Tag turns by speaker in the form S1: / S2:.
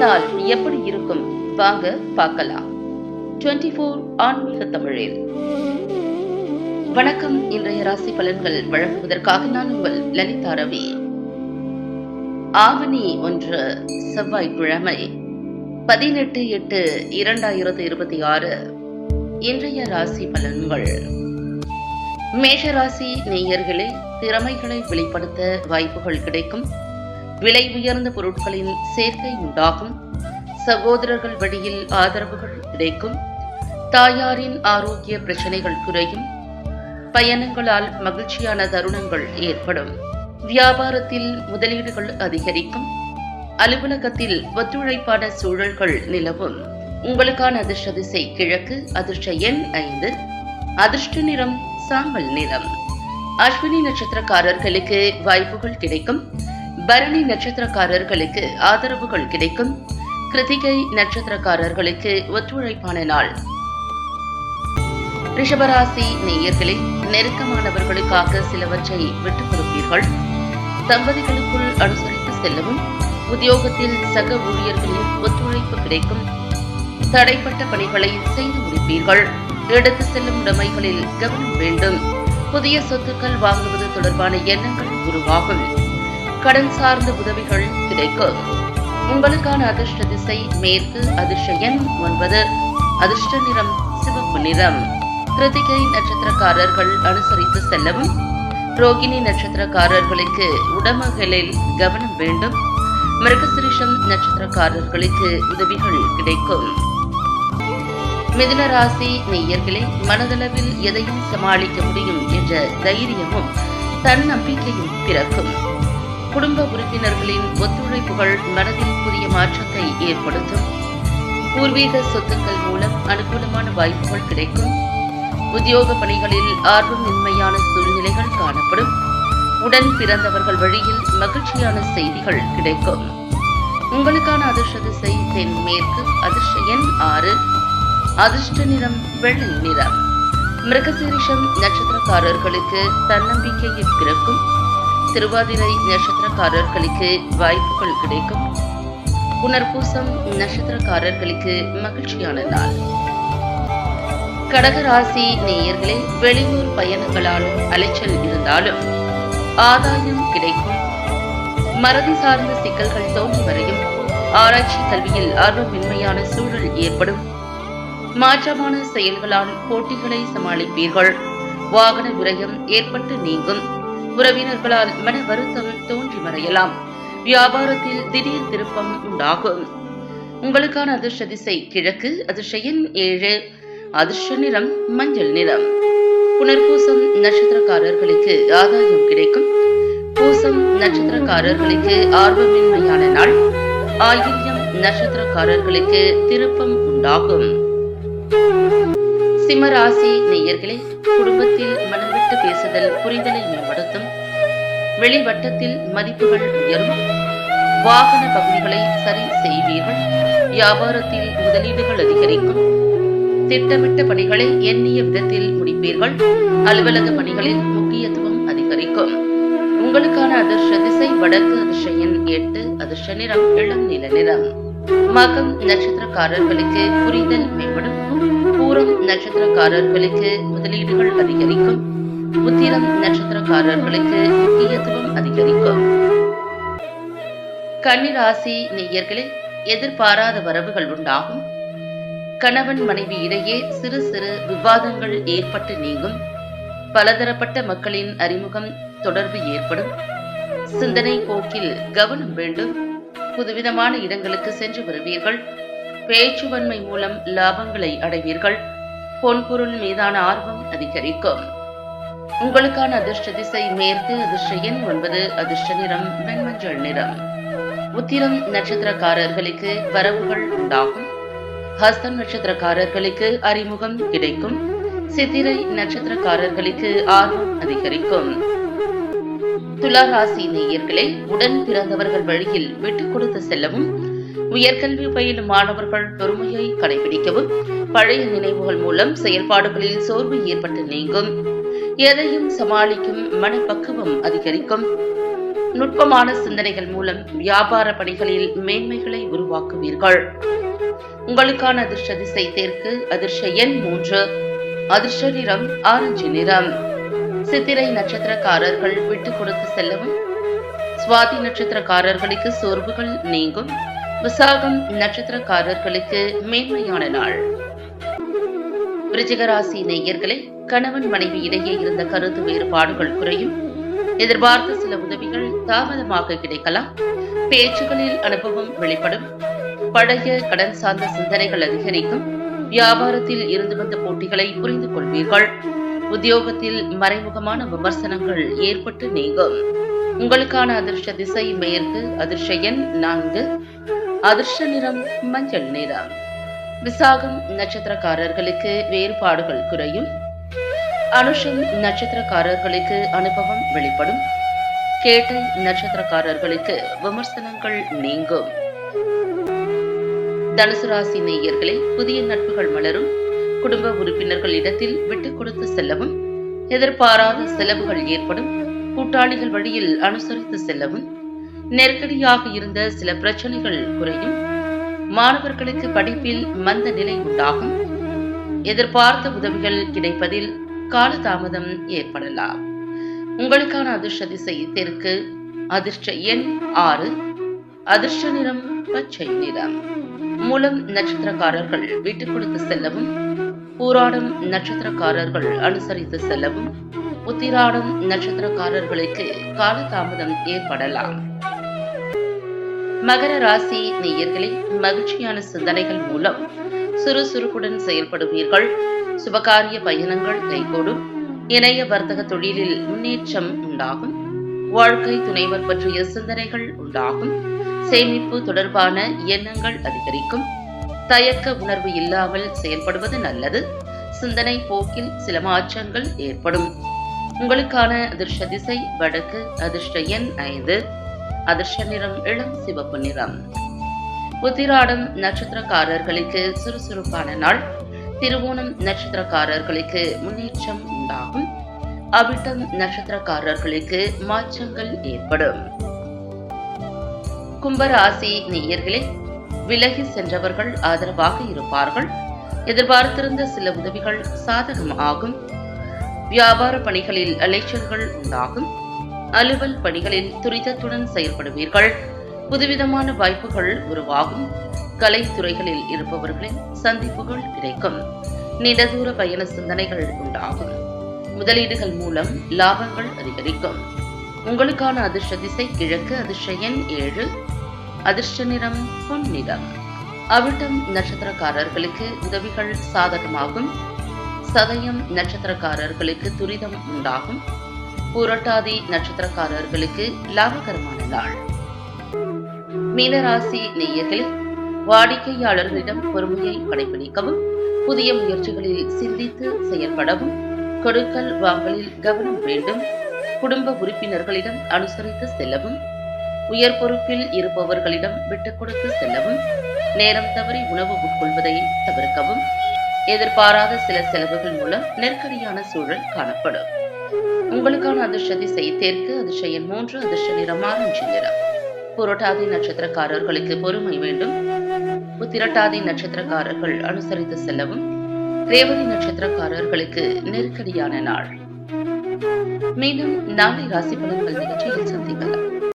S1: நாள் எப்படி இருக்கும் வாங்க பார்க்கலாம். 24 ஆன்மீக தமிழில் வணக்கம். இன்றைய ராசி பலன்கள் வழங்குவதற்காக நான் உங்கள் லலிதா ரவி. ஆவணி 1 செவ்வாய்க்கிழமை 18/8/2026 இன்றைய ராசி பலன்கள். மேஷராசி நேயர்களே, திறமைகளை வெளிப்படுத்த வாய்ப்புகள் கிடைக்கும். விலை உயர்ந்த பொருட்களின் சேர்க்கை உண்டாகும். சகோதரர்கள் வழியில் ஆதரவுகள் கிடைக்கும். தாயாரின் ஆரோக்கிய பிரச்சனைகள் குறையும். பயணங்களால் மகிழ்ச்சியான தருணங்கள் ஏற்படும். வியாபாரத்தில் முதலீடுகள் அதிகரிக்கும். அலுவலகத்தில் ஒத்துழைப்பான சூழல்கள் நிலவும். உங்களுக்கான அதிர்ஷ்ட திசை கிழக்கு. அதிர்ஷ்ட எண் 5. அதிர்ஷ்ட நிறம் சாம்பல் நிறம். அஸ்வினி நட்சத்திரக்காரர்களுக்கு வாய்ப்புகள் கிடைக்கும். பரணி நட்சத்திரக்காரர்களுக்கு ஆதரவுகள் கிடைக்கும். கிருத்திகை நட்சத்திரக்காரர்களுக்கு ஒத்துழைப்பான நாள். ரிஷபராசி நேயர்களே, நெருக்கமானவர்களுக்காக சிலவற்றை விட்டுக் கொடுப்பீர்கள். தம்பதிகளுக்குள் அனுசரித்து செல்லவும். உத்தியோகத்தில் சக ஊழியர்களின் ஒத்துழைப்பு கிடைக்கும். தடைப்பட்ட பணிகளை செய்து முடிப்பீர்கள். எடுத்து செல்லும் உடைமைகளில் கவனம் வேண்டும். புதிய சொத்துக்கள் வாங்குவது தொடர்பான எண்ணங்கள் உருவாகும். கடன் சார்ந்த உதவிகள் கிடைக்கும். உங்களுக்கான அதிர்ஷ்ட திசை மேற்கு. அதிர்ஷ்ட எண் 9. அதிர்ஷ்ட நிறம் சிவப்பு நிறம். கிருத்திகை நட்சத்திரக்காரர்கள் அனுசரித்து செல்லவும். ரோகிணி நட்சத்திரக்காரர்களுக்கு உடைமைகளில் கவனம் வேண்டும். மிருகசிரிஷம் நட்சத்திரக்காரர்களுக்கு உதவிகள் கிடைக்கும். மிதுன ராசி நேயர்களே, மனதளவில் எதையும் சமாளிக்க முடியும் என்ற தைரியமும் தன்னம்பிக்கையும் பிறக்கும். குடும்ப உறுப்பினர்களின் ஒத்துழைப்புகள் மனதில் புதிய மாற்றத்தை ஏற்படுத்தும். பூர்வீக சொத்துக்கள் மூலம் அனுகூலமான வாய்ப்புகள் கிடைக்கும். உத்தியோக பணிகளில் ஆர்வமின்மையான சூழ்நிலைகள் காணப்படும். உடன் பிறந்தவர்கள் வழியில் மகிழ்ச்சியான செய்திகள் கிடைக்கும். உங்களுக்கான அதிர்ஷ்ட திசை தென்மேற்கு. அதிர்ஷ்ட எண் 6. அதிர்ஷ்ட நிறம் வெள்ளை நிறம். மிருகசீரிஷம் நட்சத்திரக்காரர்களுக்கு தன்னம்பிக்கையை பிறக்கும். திருவாதிரை நட்சத்திரக்காரர்களுக்கு வாய்ப்புகள் கிடைக்கும். புனர்பூசம் நட்சத்திரக்காரர்களுக்கு மகிழ்ச்சியான நாள். கடகராசி நேயர்களே, வெளியூர் பயணங்களால் அலைச்சல் இருந்தாலும் ஆதாயம் கிடைக்கும். மறதி சார்ந்த சிக்கல்கள் தோன்றி வரையும். ஆராய்ச்சி கல்வியில் ஆர்வமின்மையான சூழல் ஏற்படும். மாற்றமான செயல்களால் போட்டிகளை சமாளிப்பீர்கள். வாகன விரயம் ஏற்பட்டு நீங்கும். உறவினர்களால் மன வருத்தம் தோன்றி மறையலாம். வியாபாரத்தில் திடீர் திருப்பம் உண்டாகும். உங்களுக்கான அதிர்ஷ்ட திசை கிழக்கு. அதிர்ஷ்ட எண் 7. அதிர்ஷ்ட நிறம் மஞ்சள் நிறம். புனர்பூசம் நட்சத்திரக்காரர்களுக்கு ஆதாயம் கிடைக்கும். பூசம் நட்சத்திரக்காரர்களுக்கு ஆர்வமின்மையான நாள். ஆயில்யம் நட்சத்திரக்காரர்களுக்கு திருப்பம் உண்டாகும். சிம்மராசி நேயர்களே, குடும்பத்தில் மனம் விட்டு பேசுதல் புரிதலை மேம்படுத்தும். வெளிவட்டத்தில் மதிப்புகள் உயரும். வாகன பகுதிகளை சரி செய்வீர்கள். வியாபாரத்தில் முதலீடுகள் அதிகரிக்கும். திட்டமிட்ட பணிகளை எண்ணிய விதத்தில் முடிப்பீர்கள். அலுவலக பணிகளில் முக்கியத்துவம் அதிகரிக்கும். உங்களுக்கான அதிர்ஷ்ட திசை வடக்கு. அதிர்ஷ்ட எண் 8. அதிர்ஷ்ட நிறம் இளம் நீல நிறம். மகம் நட்சத்திரக்காரர்களுக்கு புரிதல் மேம்படும். பூரம் நட்சத்திரக்காரர்களுக்கு முதலீடுகள் அதிகரிக்கும். உத்திரம் நட்சத்திரக்காரர்களுக்கு முக்கியத்துவம் அதிகரிக்கும். கன்னிராசி நேயர்களே, எதிர்பாராத வரவுகள் உண்டாகும். கணவன் மனைவி இடையே சிறு சிறு விவாதங்கள் ஏற்பட்டு நீங்கும். பலதரப்பட்ட மக்களின் அறிமுகம் தொடர்பு ஏற்படும். சிந்தனை போக்கில் கவனம் வேண்டும். புதுவிதமான இடங்களுக்கு சென்று வருவீர்கள். பேச்சுவன்மை மூலம் லாபங்களை அடைவீர்கள். பொன்பொருள் மீதான ஆர்வம் அதிகரிக்கும். உங்களுக்கான அதிர்ஷ்ட திசை மேற்கு. அதிர்ஷ்ட எண் 9. அதிர்ஷ்ட நிறம் வெண்மஞ்சள் நிறம். உத்திரம் நட்சத்திரக்காரர்களுக்கு வரவுகள் உண்டாகும். ஹஸ்தம் நட்சத்திரக்காரர்களுக்கு அறிமுகம் கிடைக்கும். சித்திரை நட்சத்திரக்காரர்களுக்கு ஆர்வம் அதிகரிக்கும். துலா ராசி நேயர்களே, உடன் பிறந்தவர்கள் வழியில் விட்டுக் கொடுத்து செல்லவும். உயர்கல்வி பயிலும் மாணவர்கள் பொறுமையை கடைபிடிக்கவும். பழைய நினைவுகள் மூலம் செயல்பாடுகளில் சோர்வு ஏற்பட்டு நீங்கும். எதையும் சமாளிக்கும் மனப்பக்குவம் அதிகரிக்கும். நுட்பமான சிந்தனைகள் மூலம் வியாபார பணிகளில் மேன்மைகளை உருவாக்குவீர்கள். உங்களுக்கான அதிர்ஷ்ட திசை தெற்கு, அதிர்ஷ்ட எண் 3, அதிர்ஷ்ட நிறம் ஆரஞ்சு நிறம். சித்திரை நட்சத்திரக்காரர்கள் விட்டுக் கொடுத்து செல்லவும். சுவாதி நட்சத்திரக்காரர்களுக்கு சோர்வுகள் நீங்கும். விசாகம் நட்சத்திரக்காரர்களுக்கு மேன்மையான நாள். விருச்சிக ராசி நேயர்களே, கணவன் மனைவி இடையே இருந்த கருத்து வேறுபாடுகள் குறையும். எதிர்பார்த்த சில உதவிகள் தாமதமாக கிடைக்கலாம். பேச்சுகளில் அனுபவம் வெளிப்படும். பழைய கடன் சார்ந்த சிந்தனைகள் அதிகரிக்கும். வியாபாரத்தில் இருந்து வந்த போட்டிகளை புரிந்து கொள்வீர்கள். உத்தியோகத்தில் மறைமுகமான விமர்சனங்கள் ஏற்பட்டு நீங்கும். உங்களுக்கான அதிர்ஷ்ட திசை மேற்கு, அதிர்ஷ்ட எண் 4, அதிர்ஷ்ட நிறம் மஞ்சள் நிறம். விசாகம் நட்சத்திரக்காரர்களுக்கு வேறுபாடுகள் குறையும். அனுஷம் நட்சத்திரக்காரர்களுக்கு அனுபவம் வெளிப்படும். கேட்டை நட்சத்திரக்காரர்களுக்கு விமர்சனங்கள் நீங்கும். தனுசு ராசி நேயர்களே, புதிய நட்புகள் மலரும். குடும்ப உறுப்பினர்களிடத்தில் விட்டுக் கொடுத்து செல்லவும். எதிர்பாராத செலவுகள் ஏற்படும். கூட்டாளிகள் வழியில் அனுசரித்து செல்லவும். நெருக்கடியாக இருந்த சில பிரச்சனைகள் குறையும். மாணவர்களுக்கு படிப்பில் மந்த நிலை உண்டாகும். எதிர்பார்த்த உதவிகள் கிடைப்பதில் காலதாமதம் ஏற்படலாம். உங்களுக்கான அதிர்ஷ்ட திசை தெற்கு, அதிர்ஷ்ட எண் 6, அதிர்ஷ்ட நிறம் பச்சை நிறம். மூலம் நட்சத்திரக்காரர்கள் விட்டுக் கொடுத்து செல்லவும். பூராடம் நட்சத்திரக்காரர்கள் அனுசரித்து செல்லவும். உத்திராடம் நட்சத்திரக்காரர்களுக்கு காலதாமதம் ஏற்படலாம். மகர ராசி நேயர்களே, மகிழ்ச்சியான சிந்தனைகள் மூலம் சுறுசுறுப்புடன் செயல்படுவீர்கள். சுபகாரிய பயணங்கள் கைகூடும். இணைய வர்த்தக தொழிலில் முன்னேற்றம் உண்டாகும். வாழ்க்கை துணைவர் பற்றிய சிந்தனைகள் உண்டாகும். சேமிப்பு தொடர்பான எண்ணங்கள் அதிகரிக்கும். தயக்க உணர்வு இல்லாமல் செயல்படுவது நல்லது. சிந்தனை போக்கில் சில மாற்றங்கள் ஏற்படும். உங்களுக்கான அதிர்ஷ்ட திசை வடக்கு, அதிர்ஷ்ட எண் 5, அதிர்ஷ்ட நிறம் இளம் சிவப்பு நிறம். உத்திராடம் நட்சத்திரக்காரர்களுக்கு சுறுசுறுப்பான நாள். திருவோணம் நட்சத்திரக்காரர்களுக்கு முன்னேற்றம் உண்டாகும். அவிட்டம் நட்சத்திரக்காரர்களுக்கு மாற்றங்கள் ஏற்படும். கும்பராசி நேயர்களே, விலகி சென்றவர்கள் ஆதரவாக இருப்பார்கள். எதிர்பார்த்திருந்த சில உதவிகள் சாதகம் ஆகும். வியாபார பணிகளில் அலைச்சல்கள் உண்டாகும். அலுவல் பணிகளில் துரிதத்துடன் செயல்படுவீர்கள். புதுவிதமான வாய்ப்புகள் உருவாகும். கலைத்துறைகளில் இருப்பவர்களின் சந்திப்புகள் கிடைக்கும். நீண்டதூர பயண சிந்தனைகள் உண்டாகும். முதலீடுகள் மூலம் லாபங்கள் அதிகரிக்கும். உங்களுக்கான அதிர்ஷ்ட திசை கிழக்கு, அதிர்ஷ்ட எண் 7, அதிர்ஷ்ட நிறம் பொன்னிறம். அவிட்டம் நட்சத்திரக்காரர்களுக்கு உதவிகள் சாதகமாகும். சதயம் நட்சத்திரக்காரர்களுக்கு துரிதம் உண்டாகும். புரட்டாதி நட்சத்திரக்காரர்களுக்கு லாபகரமான நாள். மீனராசி நேயர்களே, வாடிக்கையாளர்களிடம் பொறுமையை கடைபிடிக்கவும். புதிய முயற்சிகளில் சிந்தித்து செயல்படவும். கொடுக்கல் வாங்கலில் கவனம் வேண்டும். குடும்ப உறுப்பினர்களிடம் அனுசரித்து செல்லவும். உயர் பொறுப்பில் இருப்பவர்களிடம் விட்டுக் கொடுத்து செல்லவும். நேரம் தவறி உணவு உட்கொள்வதை தவிர்க்கவும். எதிர்பாராத சில செலவுகள் மூலம் நெருக்கடியான சூழல் காணப்படும். உங்களுக்கான அதிர்ஷ்ட திசை தெற்கு, அதிர்ஷ்ட எண் 3, அதிர்ஷ்ட நிறம் ஆரஞ்சு நிறம். புரட்டாதி நட்சத்திரக்காரர்களுக்கு பொறுமை வேண்டும். உத்திரட்டாதி நட்சத்திரக்காரர்கள் அனுசரித்து செல்லவும். ரேவதி நட்சத்திரக்காரர்களுக்கு நெருக்கடியான நாள். மீண்டும் நாளை ராசி பலன்கள் நிகழ்ச்சியில் சந்திக்கலாம்.